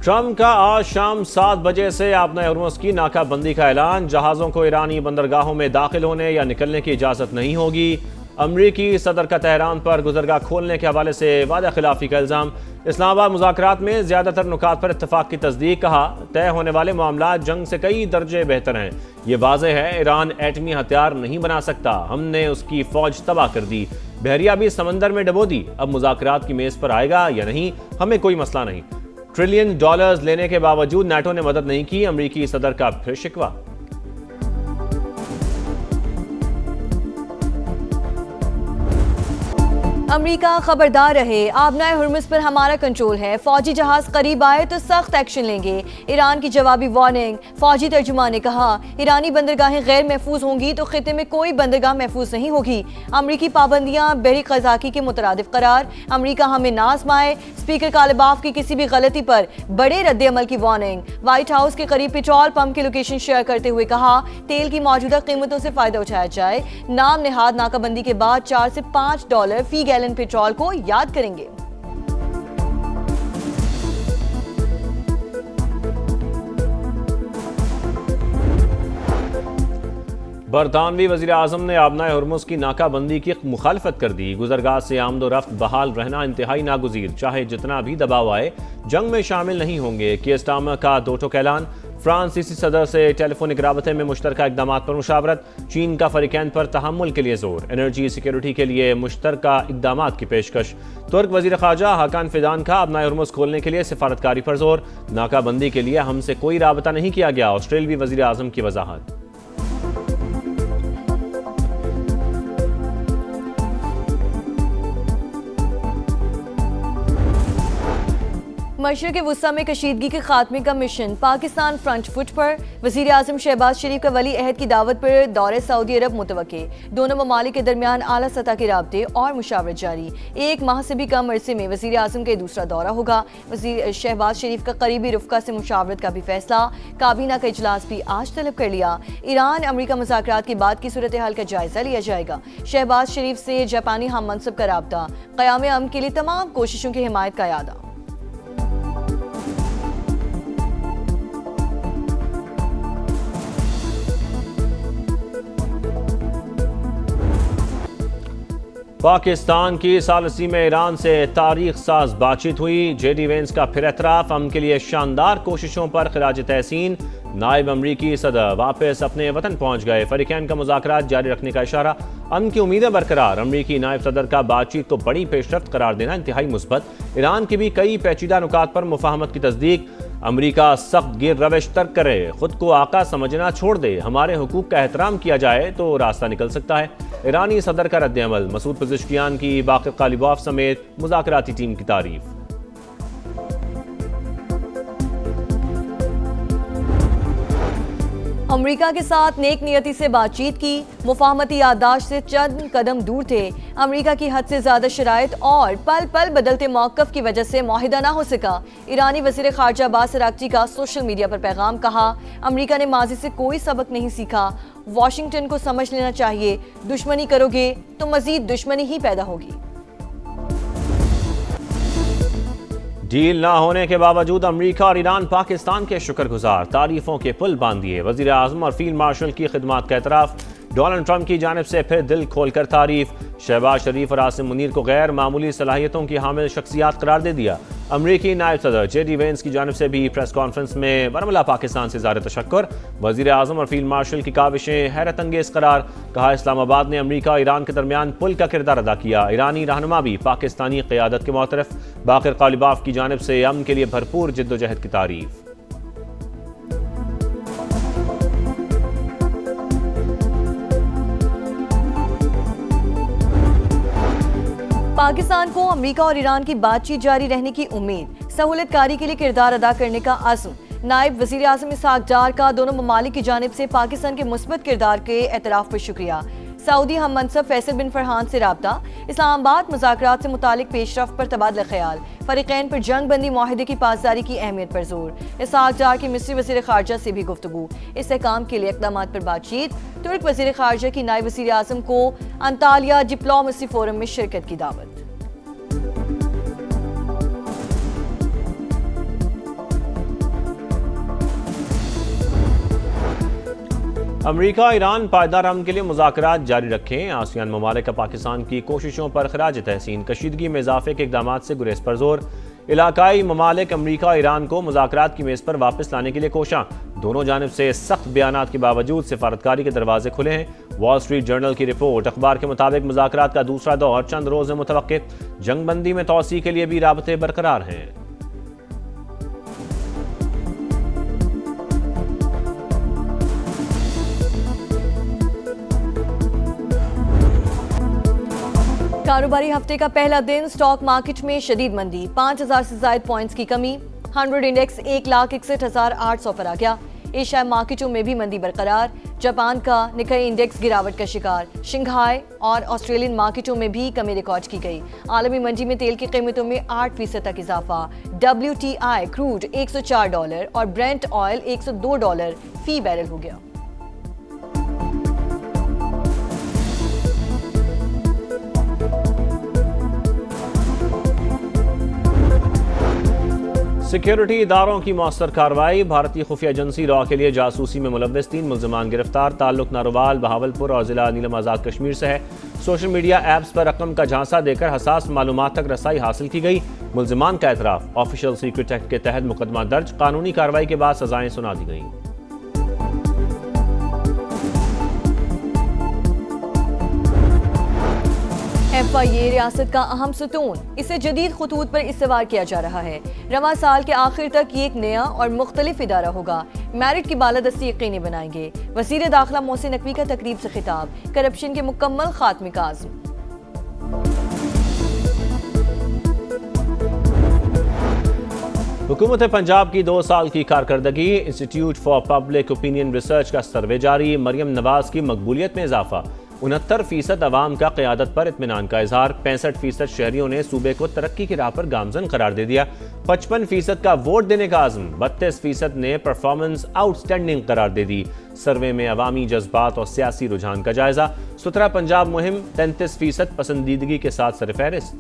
Trump का आज शाम 7 बजे से आपना हॉर्मुज़ की नाकाबंदी का ऐलान। जहाज़ों को ईरानी बंदरगाहों में दाखिल होने या निकलने की इजाज़त नहीं होगी। अमरीकी सदर का तेहरान पर गुजरगाह खोलने के हवाले से वादा खिलाफी का इल्ज़ाम। इस्लामाबाद मुज़ाकरात में ज़्यादातर नुकात पर इत्तफाक की तस्दीक। कहा, तय होने वाले मामला जंग से कई दर्जे बेहतर हैं। ये वाज़ेह है, ईरान एटमी हथियार नहीं बना सकता। हमने उसकी फ़ौज तबाह कर दी, बहरिया भी समंदर में डबो दी। अब मुज़ाकरात की मेज़ पर आएगा या नहीं, हमें कोई मसला नहीं। ट्रिलियन डॉलर्स लेने के बावजूद नाटो ने मदद नहीं की। अमरीकी सदर का फिर शिकवा। अमेरिका खबरदार रहे, आबनाए हुर्मुज़ पर हमारा कंट्रोल है। फौजी जहाज करीब आए तो सख्त एक्शन लेंगे। ईरान की जवाबी वार्निंग। फौजी तर्जुमान ने कहा, ईरानी बंदरगाहें गैर महफूज होंगी तो खिते में कोई बंदरगाह महफूज नहीं होगी। अमरीकी पाबंदियां बहरी क़ज़ाकी के मुतरादिफ करार। अमरीका हमें ना आज़माए। स्पीकर कालिबाफ की किसी भी गलती पर बड़े रद्द अमल की वार्निंग। व्हाइट हाउस के करीब पेट्रोल पंप की लोकेशन शेयर करते हुए कहा, तेल की मौजूदा कीमतों से फायदा उठाया जाए। नाम नेहाद नाकाबंदी के बाद $4 से $5 फी गैलन पेट्रोल को याद करेंगे। बरतानवी वज़ीर आज़म ने आबनाए हुर्मुज़ की नाकाबंदी की मुखालफत कर दी। गुजरगाह से आमदोरफ्त बहाल रहना इंतहाई नागुज़ीर, चाहे जितना भी दबाव आए जंग में शामिल नहीं होंगे। कीर स्टारमर का दो टोक ऐलान। फ्रांसीसी सदर से टेलीफोनिक राबते में मुश्तरका इक़दाम पर मुशावरत। चीन का फरीकैन पर तहम्मुल के लिए जोर। एनर्जी सिक्योरिटी के लिए मुश्तरका इक़दाम की पेशकश। तुर्क वज़ीर ख़ारजा हाकान फिदान का आबनाए हुर्मुज़ खोलने के लिए सिफारतकारी पर जोर। नाकाबंदी के लिए हमसे कोई राबता नहीं किया गया। ऑस्ट्रेलियावी वज़ीर आज़म की वजाहत। मशरक़ वुस्ता में कशीदगी के खात्मे का मिशन। पाकिस्तान फ्रंट फुट पर। वज़ीर आज़म शहबाज शरीफ का वली अहद की दावत पर दौरे सऊदी अरब मुतवक्के। दोनों ममालिक के दरमियान आला सतह के राब्ते और मुशावरत जारी। 1 माह से भी कम अरसे में वज़ीर आज़म का दूसरा दौरा होगा। वज़ीर शहबाज शरीफ का करीबी रुफ़का से मुशावरत का भी फैसला। काबीना का इजलास भी आज तलब कर लिया। ईरान अमरीका मुज़ाकरात के बाद की सूरत हाल का जायजा लिया जाएगा। शहबाज शरीफ से जापानी हम मनसब का राब्ता। क़याम अमन के लिए तमाम कोशिशों की हिमायत का यादा। पाकिस्तान की सालसी में ईरान से तारीख साज बातचीत हुई। जेडी वेंस का फिर एतराफ़। अमन के लिए शानदार कोशिशों पर खिराज तहसीन। नायब अमरीकी सदर वापस अपने वतन पहुंच गए। फरीकैन का मुज़ाकरात जारी रखने का इशारा। अमन की उम्मीदें बरकरार। अमरीकी नायब सदर का बातचीत को बड़ी पेशरफ्त करार देना इंतहाई मुस्बत। ईरान की भी कई पेचीदा नुकात पर मुफाहमत की तस्दीक। अमरीका सख्त गिर रविश तर्क करे, खुद को आका समझना छोड़ दे। हमारे हुकूक का एहतराम किया जाए तो रास्ता निकल सकता है। ईरानी सदर का रद्द अमल। मसूद पज़ेश्कियान की बाक़िर कालिबाफ समेत मुज़ाकराती टीम की तारीफ। अमेरिका के साथ नेक नियति से बातचीत की। मुफाहमती याददाश्त से चंद कदम दूर थे। अमेरिका की हद से ज्यादा शराइत और पल पल बदलते मौक़िफ़ की वजह से मुआहिदा ना हो सका। ईरानी वज़ीर ख़ारजा अब्बास अराग़ची का सोशल मीडिया पर पैगाम। कहा, अमेरिका ने माजी से कोई सबक नहीं सीखा। वाशिंगटन को समझ लेना चाहिए, दुश्मनी करोगे तो मजीद दुश्मनी ही पैदा होगी। डील ना होने के बावजूद अमरीका और ईरान पाकिस्तान के शुक्रगुजार। तारीफों के पुल बांध दिए। वज़ीर आज़म और फील्ड मार्शल की खिदमात का एतराफ़। डोनाल्ड ट्रंप की जानिब से फिर दिल खोलकर तारीफ। शहबाज शरीफ और आसिम मुनीर को गैर मामूली सलाहियतों की हामिल शख्सियात करार दे दिया। अमरीकी नायब सदर जेडी वेंस की जानिब से भी प्रेस कॉन्फ्रेंस में बरमला पाकिस्तान से ज़ाहिर तशक्कुर। वज़ीर आज़म और फील्ड मार्शल की काविशें हैरत अंगेज़ करार। कहा, इस्लामाबाद ने अमरीका और ईरान के दरमियान पुल का किरदार अदा किया। ईरानी रहनुमा भी पाकिस्तानी क़यादत के मुतरफ। बाक़िर कालिबाफ की जानिब से अमन के लिए भरपूर जिद्दोजहद की तारीफ। पाकिस्तान को अमेरिका और ईरान की बातचीत जारी रहने की उम्मीद। सहूलतकारी के लिए किरदार अदा करने का अज़्म। नायब वज़ीर आज़म इसहाक़ डार का दोनों ममालिक की जानिब से पाकिस्तान के मुस्बत किरदार के एतराफ़ पर शुक्रिया। सऊदी हम मनसब फैसल बिन फरहान से राब्ता। इस्लामाबाद मुज़ाकरात से मुतालिक पेशरफ्त पर तबादला ख्याल। फरीकैन पर जंग बंदी मुआहिदे की पासदारी की अहमियत पर जोर। इसहाक़ डार की मिस्री वज़ीर ख़ारजा से भी गुफ्तगू। इस्तेहकाम के लिए इक़दाम पर बातचीत। तुर्क वज़ीर ख़ारजा की नायब वज़ीर आज़म को अंतालिया डिप्लोमेसी फोरम में शिरकत की दावत। अमरीका ईरान पायदार अमन के लिए मुज़ाकरात जारी रखें। आसियान ममालिक का पाकिस्तान की कोशिशों पर खराज तहसीन। कशीदगी में इजाफे के इकदाम से गुरेज पर जोर। इलाकाई ममालिक अमरीका ईरान को मुज़ाकरात की मेज़ पर वापस लाने के लिए कोशां। दोनों जानिब से सख्त बयानात के बावजूद सिफारतकारी के दरवाजे खुले हैं। वॉल स्ट्रीट जर्नल की रिपोर्ट। अखबार के मुताबिक मुज़ाकरात का दूसरा दौर चंद रोज़ में मुतवक्के। जंगबंदी में तौसी के लिए भी राबते बरकरार हैं। कारोबारी हफ्ते का पहला दिन स्टॉक मार्केट में शदीद मंदी। 5000 से ज्यादा पॉइंट्स की कमी। 100 इंडेक्स 1,61,800 पर आ गया। एशियाई मार्केटों में भी मंदी बरकरार। जापान का निकाई इंडेक्स गिरावट का शिकार। शंघाई और ऑस्ट्रेलियन मार्केटों में भी कमी रिकॉर्ड की गई। आलमी मंडी में तेल की कीमतों में 8% तक इजाफा। WTI क्रूड $104 और ब्रेंट ऑयल $102 फी बैरल हो गया। सिक्योरिटी इदारों की मौसर कार्रवाई। भारतीय खुफिया एजेंसी रॉ के लिए जासूसी में मुलव्वस 3 मुल्ज़िमान गिरफ्तार। ताल्लुक नारोवाल, बहावलपुर और जिला नीलम आज़ाद कश्मीर से है। सोशल मीडिया ऐप्स पर रकम का झांसा देकर हसास मालूमात तक रसाई हासिल की गई। मुल्ज़िमान का एतराफ़। ऑफिशियल सीक्रेट एक्ट के तहत मुकदमा दर्ज। कानूनी कार्रवाई के बाद सजाएं सुना दी गई। FIA रियासत का अहम सुतून। इसे जदीद खतूत पर इस्तेमाल किया जा रहा है। रवा साल के आखिर तक ये एक नया और मुख्तलिफ इदारा होगा। मेरिट की बालादस्ती यकीनी बनाएंगे। वज़ीर दाखिला मोहसिन नकवी का तकरीब से खिताब। करप्शन के मुकम्मल खात्मे का आज़म। हुकूमत पंजाब की 2 साल की कारकर्दगी। Institute for public opinion research का सर्वे जारी। मरियम नवाज की मकबूलियत में इजाफा। 69% अवाम का क़यादत पर इत्मीनान का इजहार। 65% शहरियों ने सूबे को तरक्की की राह पर गामजन करार दे दिया। 55% का वोट देने का आज़म। 32% ने परफॉर्मेंस आउटस्टैंडिंग करार दे दी। सर्वे में अवामी जज्बात और सियासी रुझान का जायजा। सुथरा पंजाब मुहिम 33% पसंदीदगी के साथ सरफहरिस्त।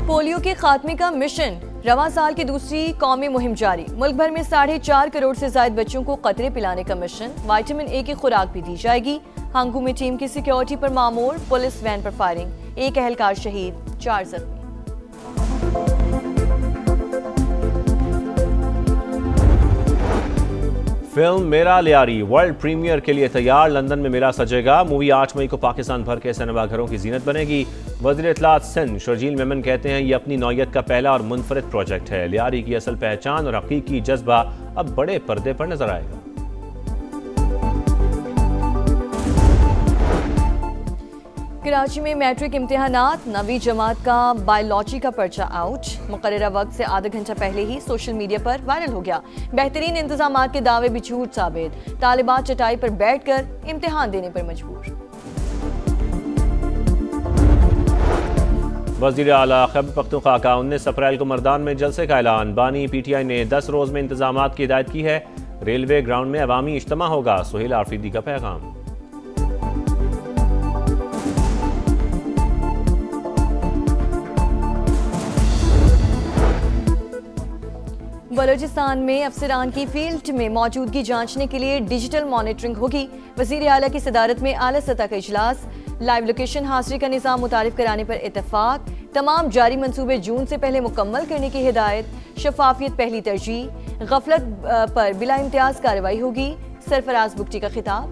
पोलियो के खात्मे का मिशन। रवां साल की दूसरी कौमी मुहिम जारी। मुल्क भर में 4.5 करोड़ से ज्यादा बच्चों को कतरे पिलाने का मिशन। विटामिन ए की खुराक भी दी जाएगी। हांगू में टीम की सिक्योरिटी पर मामूर। पुलिस वैन पर फायरिंग। 1 अहलकार शहीद, 4 जख्मी। फिल्म मेरा लियारी वर्ल्ड प्रीमियर के लिए तैयार। लंदन में मेला सजेगा। मूवी 8 मई को पाकिस्तान भर के सिनेमाघरों की जीनत बनेगी। वज़ीर इत्तलात सिंध शर्जील मेमन कहते हैं ये अपनी नौयत का पहला और मुनफरिद प्रोजेक्ट है। लियारी की असल पहचान और हकीकी जज्बा अब बड़े पर्दे पर नजर आएगा। कराची में मैट्रिक इम्तिहानात। 9वीं जमात का बायोलॉजी का पर्चा आउट। मुकर्ररा वक्त से आधा घंटा पहले ही सोशल मीडिया पर वायरल हो गया। बेहतरीन इंतजामात के दावे भी झूठ साबित। तालिबात चटाई पर बैठकर इम्तिहान देने पर मजबूर। वज़ीर आला खैबर पख्तूनख्वा का 19 अप्रैल को मर्दान में जलसे का ऐलान। बानी PTI ने 10 रोज में इंतजामात की हिदायत की है। रेलवे ग्राउंड में अवामी इज्तिमा होगा। सुहेल आफरीदी का पैगाम। बलूचिस्तान में अफसरान की फील्ड में मौजूदगी जांचने के लिए डिजिटल मॉनिटरिंग होगी। वज़ीर आला की सदारत में आला सतह का इजलास। लाइव लोकेशन हासिल का निज़ाम मुतारिफ कराने पर इत्तेफाक। तमाम जारी मंसूबे जून से पहले मुकम्मल करने की हिदायत। शफाफियत पहली तरजीह। गफलत पर बिला इम्तियाज कार्रवाई होगी। सरफराज बुगटी का खिताब।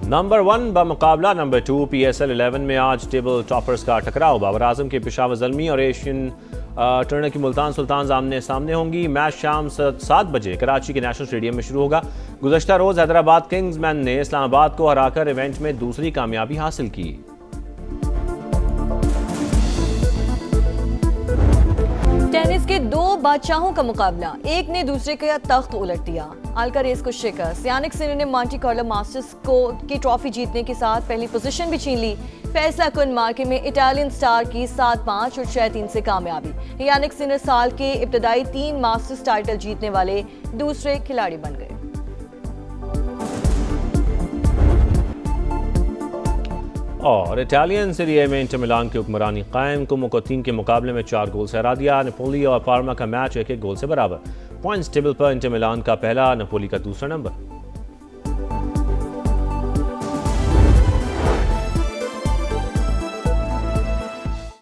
नंबर 1 बमुकाबला नंबर 2 PSL 11 में आज टेबल टॉपर्स का टकराव। बाबर आजम के पेशावर ज़ल्मी और एशियन टर्नर की मुल्तान सुल्तान आमने सामने होंगी। मैच शाम 7 बजे कराची के नेशनल स्टेडियम में शुरू होगा। गुज़श्ता रोज हैदराबाद किंग्समैन ने इस्लामाबाद को हराकर इवेंट में दूसरी कामयाबी हासिल की। टेनिस के 2 बादशाहों का मुकाबला। एक ने दूसरे का तख्त उलट दिया। अल्कारेज को शिकस्त। यानिक सिनर ने मॉन्टी कार्लो मास्टर्स की ट्रॉफी जीतने के साथ पहली पोजीशन भी छीन ली। फैसला कुन मार्के में इटालियन स्टार की 7-5 और 6-3 से कामयाबी। यानिक सिनर साल के इब्तदाई 3 मास्टर्स टाइटल जीतने वाले दूसरे खिलाड़ी बन गए। और इटालियन सीरिया में इंटर मिलान की हुक्मरानी कायम, कुमो को 3 के मुकाबले में 4 गोल से हरा दिया। नेपोली और पार्मा का मैच 1-1 गोल से बराबर। पॉइंट्स टेबल पर इंटर मिलान का पहला, नेपोली का दूसरा नंबर।